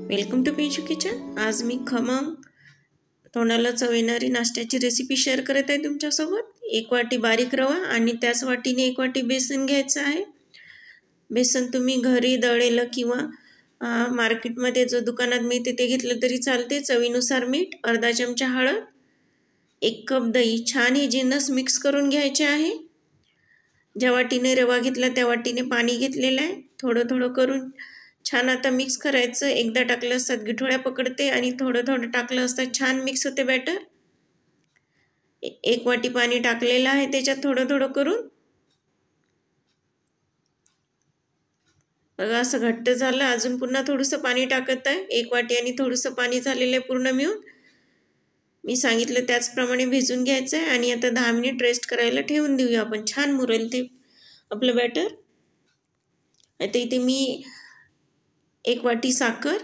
Welcome to Pinchoo kitchen. आज मी खमंग तोंडाला चव येणारी नाश्त्याची रेसिपी शेअर करत आहे तुमच्यासोबत। 1 वाटी बारीक रवा आणि त्याच वाटीने 1 वाटी बेसन घ्यायचं आहे। बेसन तुम्ही घरी दळलेलं किंवा मार्केटमध्ये जो दुकानात मिळते ते घेतलं तरी चालते। चवीनुसार मीठ, अर्धा चमचा हळद, 1 कप दही। छान हे जिन्नस मिक्स करून घ्यायचे आहे। ज्या वाटीने रवा घेतला त्या वाटीने पाणी घेतलेलं आहे। थोडं थोडं करून छान आता मिक्स करायचं। एकदा टाकलं असतात गिठोळ्या पकडते आणि थोडं थोडं टाकलं असतात छान मिक्स होते बॅटर। 1 वाटी पाणी टाकलेलं आहे त्याच्यात थोडं थोडं करून। बघा असं घट्ट झालं। अजून पुन्हा थोडंसं पाणी टाकत आहे। 1 वाटी आणि थोडंसं पाणी झालेलं आहे पूर्ण मिळून। मी सांगितलं त्याचप्रमाणे भिजून घ्यायचं आहे आणि आता 10 मिनिट रेस्ट करायला ठेवून देऊया आपण। छान मुरेल ते आपलं बॅटर। आता इथे मी 1 वाटी साखर,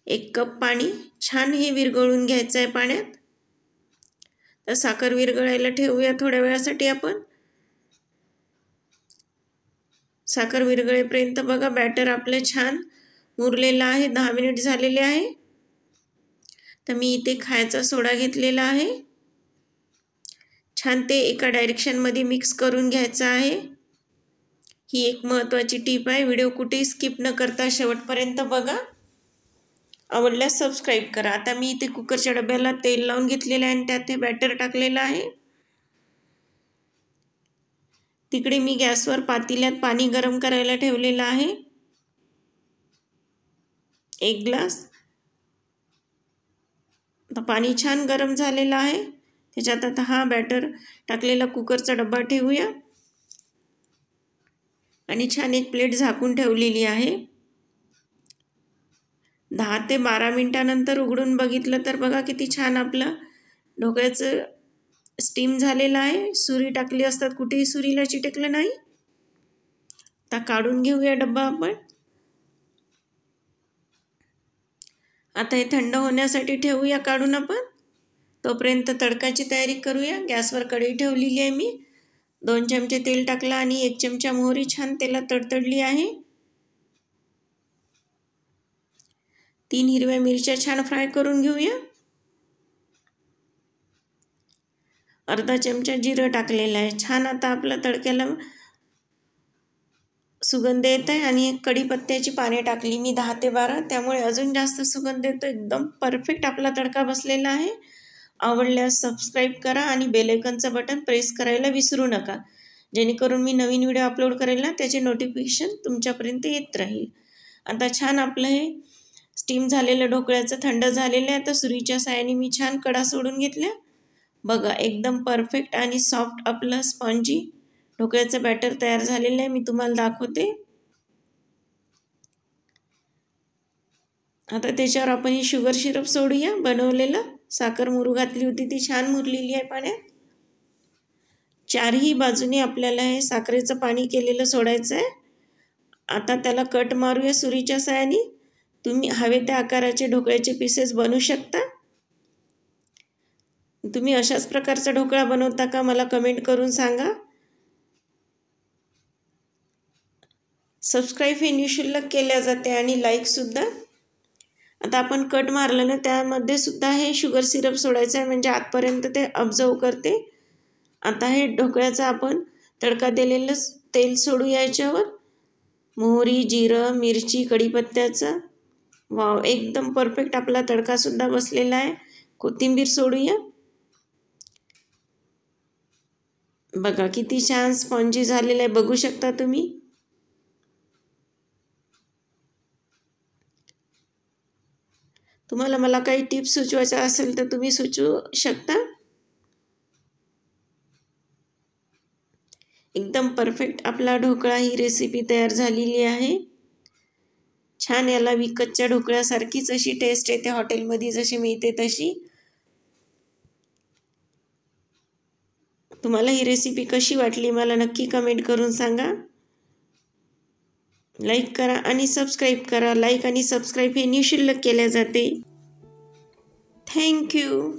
1 कप पाणी छान हे विरघळून घ्यायचं आहे पाण्यात। तर साखर विरघळायला ठेवूया थोड्या वेळासाठी आपण। साखर विरघळेपर्यंत बघा बॅटर आपलं छान मुरलेलं आहे। 10 मिनिट झालेले आहे। तर मी इथे खायचा सोडा घेतलेला आहे। छान ते एका डायरेक्शनमध्ये मिक्स करून घ्यायचं आहे। ही एक महत्त्वाची टिप आहे। व्हिडिओ कुठेही स्किप न करता शेवटपर्यंत बघा। आवडल्यास सबस्क्राईब करा। आता मी इथे कुकरच्या डब्याला तेल लावून घेतलेलं आहे आणि त्यात हे बॅटर टाकलेलं आहे। तिकडे मी गॅसवर पातेल्यात पाणी गरम करायला ठेवलेलं आहे। 1 ग्लास। आता पाणी छान गरम झालेलं आहे। त्याच्यात आता हा बॅटर टाकलेला कुकरचा डब्बा ठेवूया आणि छान एक प्लेट झाकून ठेवलेली आहे। 10 ते 12 मिनिटानंतर उघडून बघितलं तर बघा किती छान आपलं ढोकळ्याचं स्टीम झालेलं आहे। सुरी टाकली असतात कुठेही सुरीला चिटकलं नाही। आता काढून घेऊया डब्बा आपण। आता हे थंड होण्यासाठी ठेवूया काढून आपण। तोपर्यंत तडकाची तयारी करूया। गॅसवर कढई ठेवलेली आहे मी। 2 चमचे तेल टाकलं आणि 1 चमचा मोहरी छान तेलात तडतडली आहे। 3 हिरव्या मिरच्या छान फ्राय करून घेऊया। अर्धा चमचा जिरं टाकलेलं आहे। छान आता आपल्या तडक्याला सुगंध येत आहे आणि कढीपत्त्याची पाने टाकली मी 10 ते 12, त्यामुळे अजून जास्त सुगंध येतो। एकदम परफेक्ट आपला तडका बसलेला आहे। आवडल्यास सबस्क्राईब करा आणि बेल आयकॉनचं बटन प्रेस करायला विसरू नका, जेणेकरून मी नवीन व्हिडिओ अपलोड करेल ना त्याचे नोटिफिकेशन तुमच्यापर्यंत येत राहील। आता छान आपलं हे स्टीम झालेलं ढोकळ्याचं थंड झालेलं आहे। आता सुरीच्या साहाय्याने मी छान कडा सोडून घेतल्या। बघा एकदम परफेक्ट आणि सॉफ्ट आपलं स्पॉन्जी ढोकळ्याचं बॅटर तयार झालेलं आहे। मी तुम्हाला दाखवते। आता त्याच्यावर आपण ही शुगर सिरप सोडूया बनवलेलं। साखर मुरू घातली होती ती छान मुरलेली आहे पाण्यात। चारही बाजूने आपल्याला हे साखरेचं पाणी केलेलं सोडायचं आहे। आता त्याला कट मारूया सुरीच्या साहाय्याने। तुम्ही हवे त्या आकाराचे ढोकळ्याचे पीसेस बनवू शकता। तुम्ही अशाच प्रकारचा ढोकळा बनवता का मला कमेंट करून सांगा। सबस्क्राईब हे निःशुल्क केल्या जाते आणि लाईक सुद्धा। आता आपण कट मारलं ना त्यामध्ये सुद्धा हे शुगर सिरप सोडायचं आहे, म्हणजे आतपर्यंत ते ऑब्झर्व करते। आता हे ढोकळ्याचा आपण तडका दिलेलं तेल सोडूया याच्यावर। मोहरी, जिरं, मिरची, कढीपत्त्याचा वाव एकदम परफेक्ट आपला तडका सुद्धा बसलेला आहे। कोथिंबीर सोडूया। बघा किती छान स्पॉन्जी झालेलं आहे, बघू शकता तुम्ही। तुम्हाला मला काही टिप्स सुचवायच्या असेल तर तुम्ही सुचवू शकता। एकदम परफेक्ट आपला ढोकळा ही रेसिपी तयार झालेली आहे। छान याला विकतच्या ढोकळ्यासारखीच अशी टेस्ट येते, हॉटेलमध्ये जशी मिळते तशी। तुम्हाला ही रेसिपी कशी वाटली मला नक्की कमेंट करून सांगा। लाईक करा आणि सबस्क्राईब करा। लाईक आणि सबस्क्राईब हे निःशुल्क केले जाते। Thank you.